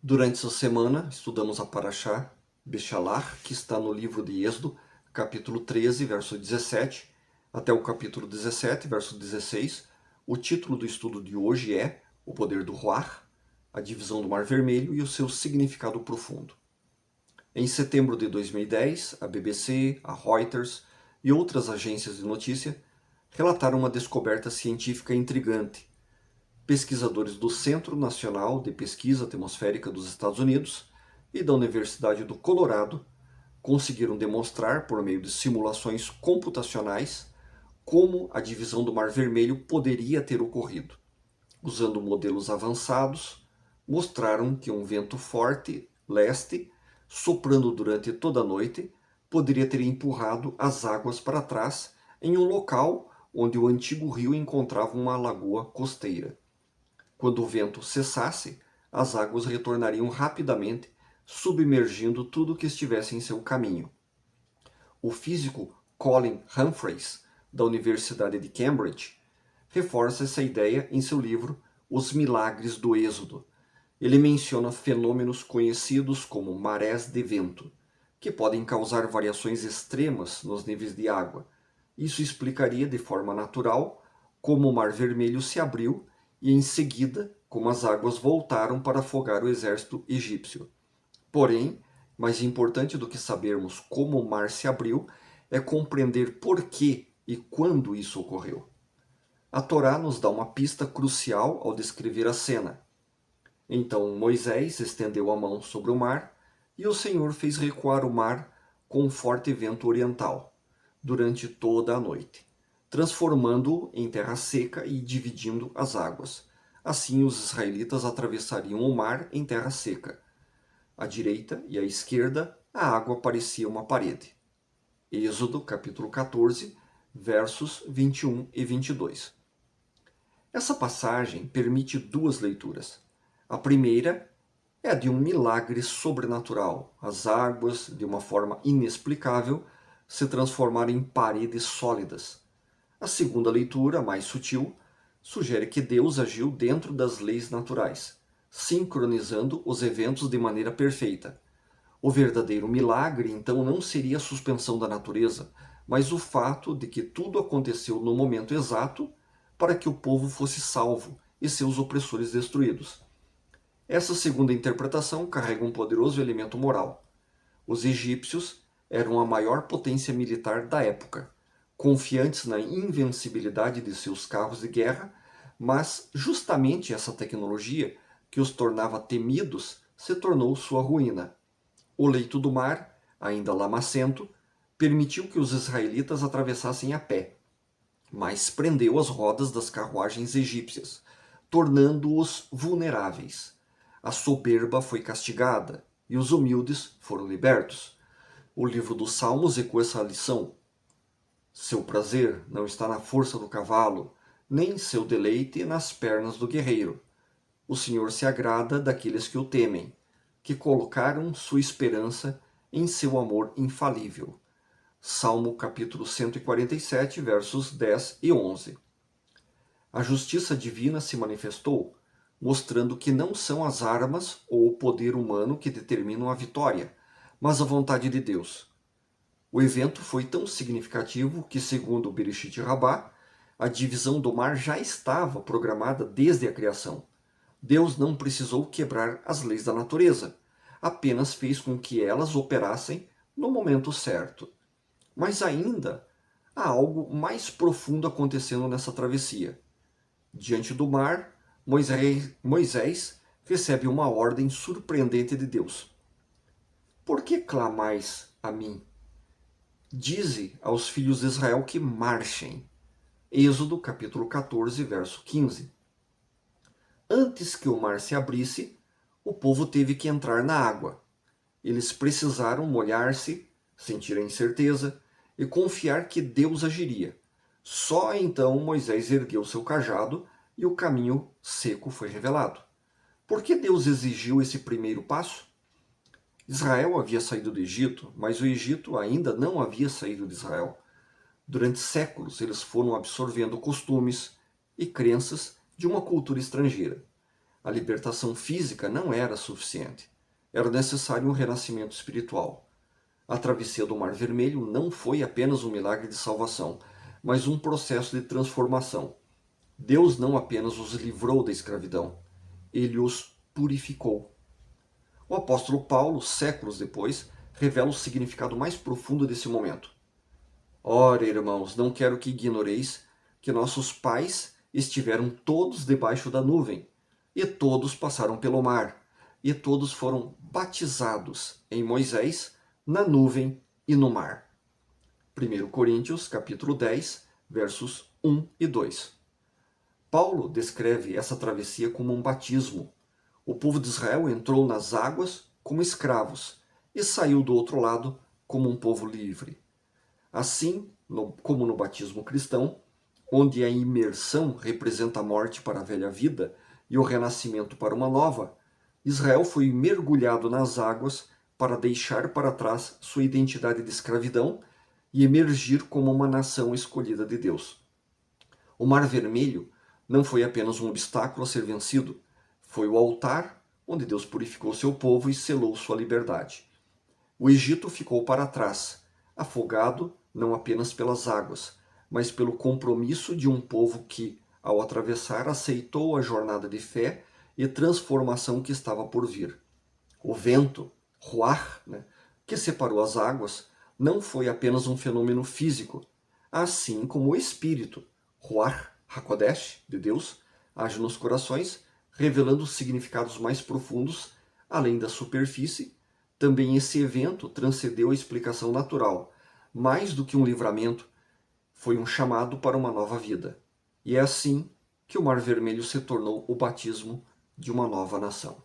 Durante essa semana, estudamos a Parashá Beshalach, que está no livro de Êxodo, capítulo 13, verso 17, até o capítulo 17, verso 16. O título do estudo de hoje é O Poder do Ruach, a divisão do Mar Vermelho e o seu significado profundo. Em setembro de 2010, a BBC, a Reuters e outras agências de notícia relataram uma descoberta científica intrigante. Pesquisadores do Centro Nacional de Pesquisa Atmosférica dos Estados Unidos e da Universidade do Colorado conseguiram demonstrar, por meio de simulações computacionais, como a divisão do Mar Vermelho poderia ter ocorrido. Usando modelos avançados, mostraram que um vento forte, leste, soprando durante toda a noite, poderia ter empurrado as águas para trás em um local onde o antigo rio encontrava uma lagoa costeira. Quando o vento cessasse, as águas retornariam rapidamente, submergindo tudo que estivesse em seu caminho. O físico Colin Humphreys, da Universidade de Cambridge, reforça essa ideia em seu livro Os Milagres do Êxodo. Ele menciona fenômenos conhecidos como marés de vento, que podem causar variações extremas nos níveis de água. Isso explicaria de forma natural como o Mar Vermelho se abriu e em seguida como as águas voltaram para afogar o exército egípcio. Porém, mais importante do que sabermos como o mar se abriu é compreender por que e quando isso ocorreu. A Torá nos dá uma pista crucial ao descrever a cena. Então Moisés estendeu a mão sobre o mar e o Senhor fez recuar o mar com um forte vento oriental durante toda a noite, transformando-o em terra seca e dividindo as águas. Assim os israelitas atravessariam o mar em terra seca. À direita e à esquerda, a água parecia uma parede. Êxodo, capítulo 14, versos 21 e 22. Essa passagem permite duas leituras. A primeira é a de um milagre sobrenatural. As águas, de uma forma inexplicável, se transformaram em paredes sólidas. A segunda leitura, mais sutil, sugere que Deus agiu dentro das leis naturais, sincronizando os eventos de maneira perfeita. O verdadeiro milagre, então, não seria a suspensão da natureza, mas o fato de que tudo aconteceu no momento exato para que o povo fosse salvo e seus opressores destruídos. Essa segunda interpretação carrega um poderoso elemento moral. Os egípcios eram a maior potência militar da época, confiantes na invencibilidade de seus carros de guerra, mas justamente essa tecnologia, que os tornava temidos, se tornou sua ruína. O leito do mar, ainda lamacento, permitiu que os israelitas atravessassem a pé, mas prendeu as rodas das carruagens egípcias, tornando-os vulneráveis. A soberba foi castigada e os humildes foram libertos. O livro dos Salmos ecoa essa lição. Seu prazer não está na força do cavalo, nem seu deleite nas pernas do guerreiro. O Senhor se agrada daqueles que o temem, que colocaram sua esperança em seu amor infalível. Salmo capítulo 147, versos 10 e 11. A justiça divina se manifestou, mostrando que não são as armas ou o poder humano que determinam a vitória, mas a vontade de Deus. O evento foi tão significativo que, segundo Bereshit Rabbah, a divisão do mar já estava programada desde a criação. Deus não precisou quebrar as leis da natureza, apenas fez com que elas operassem no momento certo. Mas ainda há algo mais profundo acontecendo nessa travessia. Diante do mar, Moisés recebe uma ordem surpreendente de Deus. Por que clamais a mim? Dize aos filhos de Israel que marchem. Êxodo capítulo 14, verso 15. Antes que o mar se abrisse, o povo teve que entrar na água. Eles precisaram molhar-se, sentir a incerteza e confiar que Deus agiria. Só então Moisés ergueu seu cajado e o caminho seco foi revelado. Por que Deus exigiu esse primeiro passo? Israel havia saído do Egito, mas o Egito ainda não havia saído de Israel. Durante séculos eles foram absorvendo costumes e crenças de uma cultura estrangeira. A libertação física não era suficiente. Era necessário um renascimento espiritual. A travessia do Mar Vermelho não foi apenas um milagre de salvação, mas um processo de transformação. Deus não apenas os livrou da escravidão, ele os purificou. O apóstolo Paulo, séculos depois, revela o significado mais profundo desse momento. Ora, irmãos, não quero que ignoreis que nossos pais estiveram todos debaixo da nuvem, e todos passaram pelo mar, e todos foram batizados em Moisés, na nuvem e no mar. 1 Coríntios, capítulo 10, versos 1 e 2. Paulo descreve essa travessia como um batismo. O povo de Israel entrou nas águas como escravos e saiu do outro lado como um povo livre. Assim, como no batismo cristão, onde a imersão representa a morte para a velha vida e o renascimento para uma nova, Israel foi mergulhado nas águas para deixar para trás sua identidade de escravidão e emergir como uma nação escolhida de Deus. O Mar Vermelho não foi apenas um obstáculo a ser vencido, foi o altar onde Deus purificou seu povo e selou sua liberdade. O Egito ficou para trás, afogado não apenas pelas águas, mas pelo compromisso de um povo que, ao atravessar, aceitou a jornada de fé e transformação que estava por vir. O vento, ruach, que separou as águas, não foi apenas um fenômeno físico, assim como o Espírito, ruach hakodesh, de Deus, age nos corações, revelando os significados mais profundos, além da superfície. Também esse evento transcendeu a explicação natural. Mais do que um livramento, foi um chamado para uma nova vida. E é assim que o Mar Vermelho se tornou o batismo de uma nova nação.